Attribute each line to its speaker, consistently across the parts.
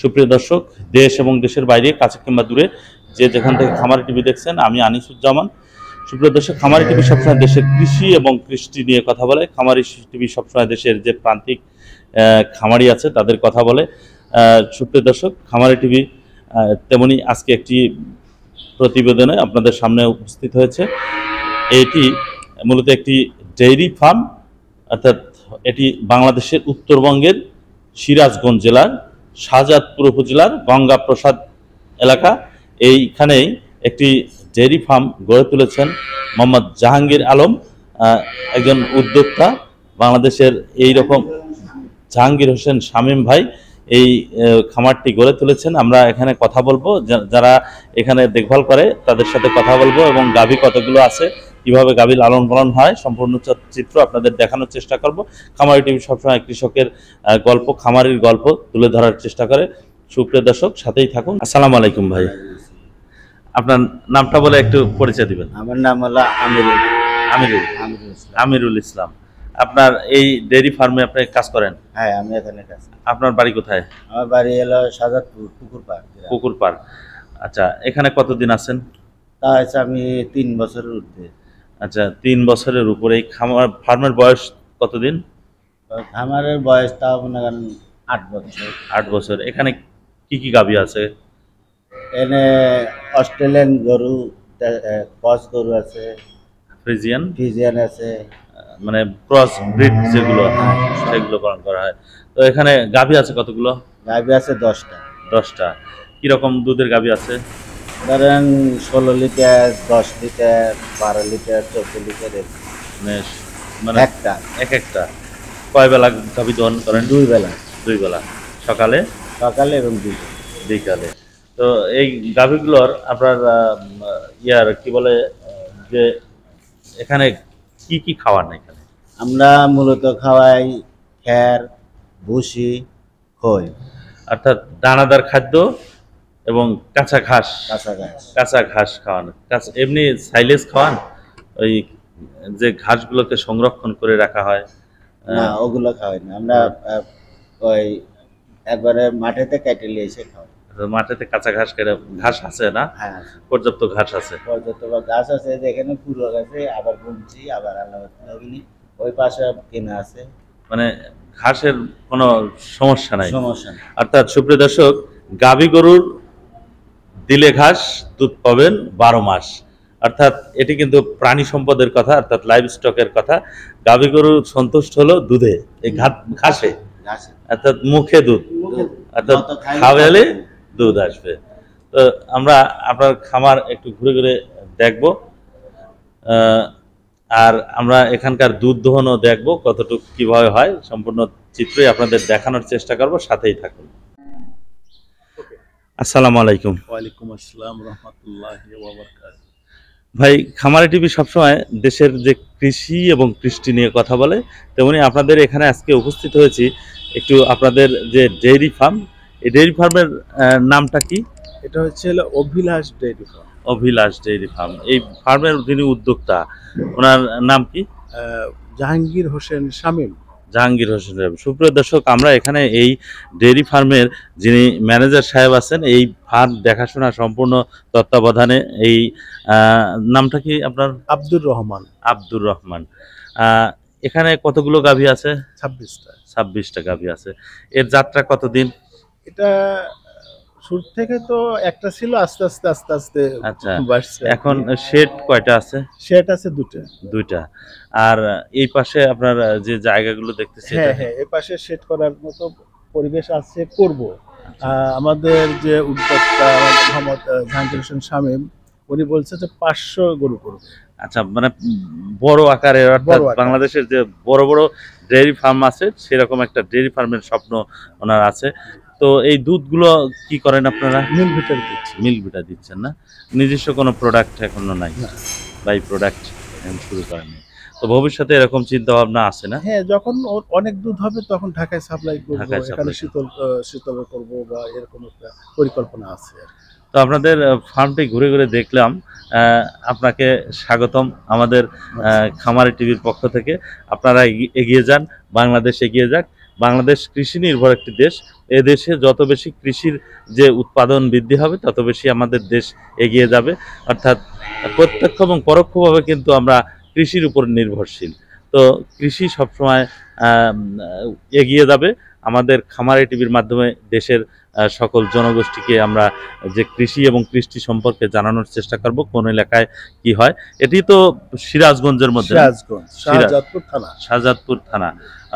Speaker 1: সুপ্রিয় দর্শক, দেশ এবং দেশের বাইরে কাছে কিংবা দূরে যে যেখান থেকে খামারি টিভি দেখছেন, আমি আনিসুজ্জামান। সুপ্রিয় দর্শক, খামারি টিভি সবসময় দেশের কৃষি এবং কৃষ্টি নিয়ে কথা বলে। খামারি টিভি সবসময় দেশের যে প্রান্তিক খামারি আছে তাদের কথা বলে। সুপ্রিয় দর্শক, খামারি টিভি তেমনি আজকে একটি প্রতিবেদনে আপনাদের সামনে উপস্থিত হয়েছে। এটি মূলত একটি ডেইরি ফার্ম, অর্থাৎ এটি বাংলাদেশের উত্তরবঙ্গের সিরাজগঞ্জ জেলার শাহজাদপুর উপজেলার গঙ্গাপ্রসাদ এলাকা। এইখানেই একটি ডেইরি ফার্ম গড়ে তুলেছেন মোহাম্মদ জাহাঙ্গীর আলম, একজন উদ্যোক্তা। বাংলাদেশের এই রকম জাহাঙ্গীর হোসেন শামীম ভাই এই খামারটি গড়ে তুলেছেন। আমরা এখানে কথা বলবো, যারা এখানে দেখভাল করে তাদের সাথে কথা বলবো এবং গাভী কতগুলো আছে, কিভাবে গাভী লালন পালন হয়, সম্পূর্ণ চিত্র আপনাদের দেখানোর চেষ্টা করব। খামারি টিভি সবসময় কৃষকের গল্প, খামারির গল্প তুলে ধরার চেষ্টা করে। সুপ্রিয় দর্শক, সাথেই থাকুন। আসসালামু আলাইকুম ভাই, আপনার নামটা বলে একটু পরিচয় দিবেন।
Speaker 2: আমার নাম হলো
Speaker 1: আমিরুল ইসলাম। আপনার এই ডেইরি ফার্মে আপনি কাজ করেন?
Speaker 2: হ্যাঁ, আমি এখানে কাজ করি।
Speaker 1: আপনার বাড়ি কোথায়?
Speaker 2: আমার বাড়ি হলো শাহজাদপুর পুকুর পাড়।
Speaker 1: আচ্ছা, এখানে কতদিন আছেন?
Speaker 2: তা হচ্ছে আমি 3 বছরের ঊর্ধ্বে।
Speaker 1: আচ্ছা, 3 বছরের উপরে। এই ফার্মের বয়স কতদিন?
Speaker 2: খামারের বয়স তা মনে করেন 8 বছর।
Speaker 1: 8 বছর। এখানে কি কি গাভী আছে?
Speaker 2: এনে অস্ট্রেলিয়ান গরু, ক্রস গরু আছে, ফ্রিজিয়ান আছে,
Speaker 1: মানে ক্রস ব্রিড যেগুলো সেগুলো পালন করা হয়। তো এখানে গাভী আছে কতগুলো?
Speaker 2: গাভী আছে 10টা।
Speaker 1: 10টা। কিরকম দুধের গাভী আছে?
Speaker 2: ধরেন 16 লিটার, 10 লিটার, 12 লিটার, 14 লিটার।
Speaker 1: মানে
Speaker 2: একটা
Speaker 1: একটা। কয় বেলা গাভী দহন করেন?
Speaker 2: 2 বেলা।
Speaker 1: 2 বেলা, সকালে
Speaker 2: এবং
Speaker 1: বিকালে। তো এই গাভীগুলোর আপনার কি বলে যে এখানে কি কি খাওয়ান? এখানে
Speaker 2: আমরা মূলত খাওয়াই খ্যার, ভুসি, খই,
Speaker 1: অর্থাৎ দানাদার খাদ্য এবং কাঁচা ঘাস খাওয়ান। এমনি সাইলেজ খাওয়ান? ওই যে ঘাসগুলোকে সংরক্ষণ করে রাখা হয়
Speaker 2: না, ওগুলো খাওয়াই না আমরা। ওই একবারে মাঠেতে কেটে নিয়ে এসে খাওয়াই।
Speaker 1: মাঠেতে কাঁচা ঘাস কেটে। ঘাস আছে না?
Speaker 2: হ্যাঁ,
Speaker 1: পর্যাপ্ত ঘাস আছে।
Speaker 2: গাছ আছে, যেখানে পুরো গাছে আবার বুনছি, আবার আলাদা ওই পাশে কেনা আছে।
Speaker 1: মানে ঘাসের কোনো সমস্যা নাই।
Speaker 2: অর্থাৎ
Speaker 1: সুপ্রিয় দর্শক, গাভী গরুর দিলে ঘাস দুধ পাবেন 12 মাস। অর্থাৎ এটি কিন্তু প্রাণী সম্পদের কথা, অর্থাৎ লাইভ স্টকের কথা। গাভী গরু সন্তুষ্ট হলো দুধে, এই ঘাসে, অর্থাৎ মুখে দুধ, অর্থাৎ খাওয়ালে দুধ আসবে। তো আমরা আপনার খামার একটু ঘুরে ঘুরে দেখব, আর আমরা এখানকার দুধ দহনও দেখব কতটুকু কিভাবে হয়। সম্পূর্ণ চিত্রই আপনাদের দেখানোর চেষ্টা করব, সাথেই থাকুন। আসসালামু আলাইকুম।
Speaker 3: ওয়ালাইকুম আসসালাম রাহমাতুল্লাহি ওয়া বারাকাতুহু।
Speaker 1: ভাই, খামারি টিভি সবসময় দেশের যে কৃষি এবং কৃষ্টি নিয়ে কথা বলে, তেমনি আপনাদের এখানে আজকে উপস্থিত হয়েছি একটু আপনাদের যে ডেইরি ফার্ম, এই ডেইরি ফার্মের নামটা কি?
Speaker 3: এটা হচ্ছে অভিলাষ ডেইরি ফার্ম।
Speaker 1: অভিলাষ ডেইরি ফার্ম। এই ফার্মের যিনি উদ্যোক্তা, ওনার নাম কি?
Speaker 3: জাহাঙ্গীর হোসেন শামীম।
Speaker 1: জাহাঙ্গীর হোসেন। সুপ্রিয় দর্শক, আমরা এখানে এই ডেইরি ফার্মের যিনি ম্যানেজার সাহেব আছেন, এই ফার্ম দেখাশোনা সম্পূর্ণ তত্ত্বাবধানে, এই নামটা কি আপনার? আব্দুর রহমান। এখানে কতগুলো গাভী আছে? 26টা গাভী আছে। এর যাত্রা কতদিন?
Speaker 3: এটা শুরু থেকে তো একটা ছিল, আস্তে আস্তে।
Speaker 1: আচ্ছা, এখন শেড কয়টা আছে?
Speaker 3: শেড আছে 2টা।
Speaker 1: আর এই পাশে আপনার যে জায়গাগুলো দেখতেছি,
Speaker 3: হ্যাঁ, এই পাশে শেড করার মতো পরিবেশ আছে, করব। আমাদের যে উদ্যোক্তা মোহাম্মদ জাহাঙ্গীর হোসেন শামীম, উনি বলছে যে 500 গরু করবে।
Speaker 1: আচ্ছা, মানে বড় আকারের, অর্থাৎ বাংলাদেশের যে বড় বড় ডেইরি ফার্ম আছে সেরকম একটা ডেইরি ফার্মের স্বপ্ন ওনার আছে। তো এই দুধগুলো কি করেন আপনারা? মিল্ক ভিটার দিচ্ছেন না? নিজস্ব কোনো প্রোডাক্ট এখনো নাই? বাই প্রোডাক্ট এখন শুরু করেননি? তো ভবিষ্যতে এরকম চিন্তা ভাবনা আছে না?
Speaker 3: হ্যাঁ, যখন অনেক দুধ হবে তখন ঢাকায় সাপ্লাই করব, এখানে শীতল করব, বা এরকম একটা পরিকল্পনা আছে।
Speaker 1: তো আপনাদের ফার্মটি ঘুরে ঘুরে দেখলাম। আপনাকে স্বাগতম আমাদের খামারি টিভির পক্ষ থেকে। আপনারা এগিয়ে যান, বাংলাদেশ এগিয়ে যাক। বাংলাদেশ কৃষি নির্ভর একটি দেশ। এ দেশে যত বেশি কৃষির যে উৎপাদন বৃদ্ধি হবে তত বেশি আমাদের দেশ এগিয়ে যাবে। অর্থাৎ প্রত্যক্ষ এবং পরোক্ষভাবে কিন্তু আমরা কৃষির উপর নির্ভরশীল। তো কৃষি সবসময় এগিয়ে যাবে। আমাদের খামারে টিভির মাধ্যমে দেশের সকল জনগোষ্ঠীকে আমরা যে কৃষি এবং কৃষ্টি সম্পর্কে জানানোর চেষ্টা করব, কোন এলাকায় কি হয়। এটি তো সিরাজগঞ্জের মধ্যে,
Speaker 3: সিরাজগঞ্জ, শাহজাদপুর থানা,
Speaker 1: শাহজাদপুর থানা,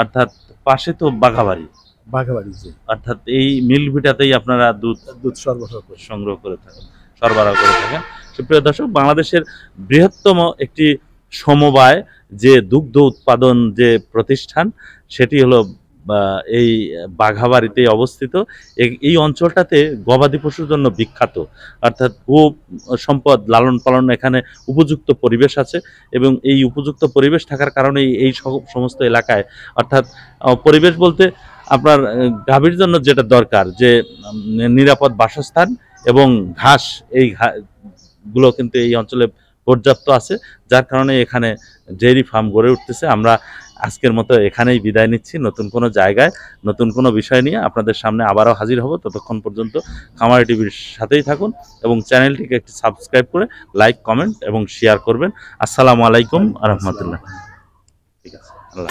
Speaker 1: অর্থাৎ পাশে তো বাঘাবাড়ি।
Speaker 3: বাঘাবাড়ি, জি।
Speaker 1: অর্থাৎ এই মিল ভিটাতেই আপনারা দুধ
Speaker 3: সরবরাহ করে।
Speaker 1: সংগ্রহ করে থাকেন, সরবরাহ করে থাকেন। সুপ্রিয় দর্শক, বাংলাদেশের বৃহত্তম একটি সমবায় যে দুগ্ধ উৎপাদন যে প্রতিষ্ঠান, সেটি হলো এই বাঘাবাড়িতে অবস্থিত। এই অঞ্চলটাতে গবাদি পশুর জন্য বিখ্যাত। অর্থাৎ গো সম্পদ লালন পালন এখানে উপযুক্ত পরিবেশ আছে, এবং এই উপযুক্ত পরিবেশ থাকার কারণে এই সমস্ত এলাকায়, অর্থাৎ পরিবেশ বলতে আপনার গাভীর জন্য যেটা দরকার, যে নিরাপদ বাসস্থান এবং ঘাস, এই গুলো কিন্তু এই অঞ্চলে পর্যাপ্ত আছে, যার কারণে এখানে ডেইরি ফার্ম গড়ে উঠতেছে। আমরা আজকের মতো এখানেই বিদায় নিচ্ছি। নতুন কোনো জায়গায় নতুন কোনো বিষয় নিয়ে আপনাদের সামনে আবারও হাজির হব। ততক্ষণ পর্যন্ত খামারি টিভির সাথেই থাকুন এবং চ্যানেলটিকে একটি সাবস্ক্রাইব করে লাইক, কমেন্ট এবং শেয়ার করবেন। আসসালামু আলাইকুম আ রহমতুল্লাহ। ঠিক আছে, আল্লাহ।